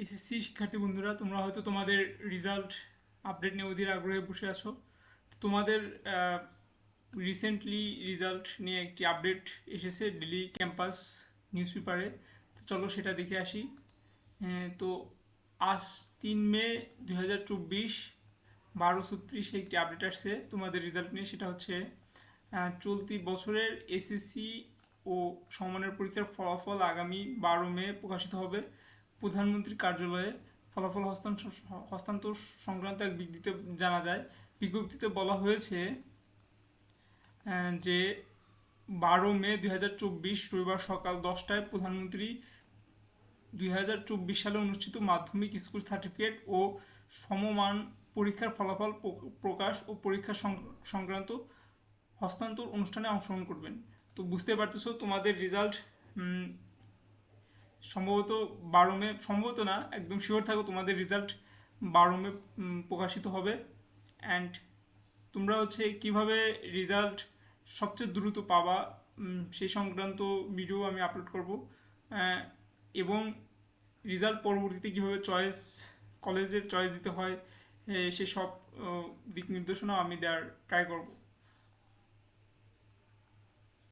SSC শিক্ষার্থী বন্ধুরা, তোমরা হয়তো তোমাদের রেজাল্ট আপডেট নিয়ে অধীর আগ্রহে বসে আছো। তো তোমাদের রিসেন্টলি রেজাল্ট নিয়ে একটি আপডেট এসেছে ডেলি ক্যাম্পাস নিউজ পেপারে। তো চলো সেটা দেখে আসি। তো আজ 3 মে 2024 12:36 একটি আপডেট আসছে তোমাদের রেজাল্ট নিয়ে। সেটা হচ্ছে চলতি বছরের এসএসসি ও সমমানের পরীক্ষার ফলাফল আগামী 12 মে প্রকাশিত হবে। প্রধানমন্ত্রীর কার্যালয়ে ফলাফল হস্তান্তর সংক্রান্ত এক বিবৃতিতে জানা যায়। বিজ্ঞপ্তিতে বলা হয়েছে যে 12 মে 2024 রবিবার সকাল 10টায় প্রধানমন্ত্রী 2024 সালে অনুষ্ঠিত মাধ্যমিক স্কুল সার্টিফিকেট ও সমমান পরীক্ষার ফলাফল প্রকাশ ও পরীক্ষা সংক্রান্ত হস্তান্তর অনুষ্ঠানে অংশগ্রহণ করবেন। তো বুঝতে পারতেছো তোমাদের রেজাল্ট সম্ভবত 12 মে, সম্ভবত না একদম শিওর থাকো তোমাদের রেজাল্ট 12 মে প্রকাশিত হবে। অ্যান্ড তোমরা হচ্ছে কিভাবে রেজাল্ট সবচেয়ে দ্রুত পাবা সেই সংক্রান্ত ভিডিও আমি আপলোড করব। এবং রেজাল্ট পরবর্তীতে কীভাবে কলেজের চয়েস দিতে হয় সেসব দিক নির্দেশনা আমি দেওয়ার ট্রাই করব।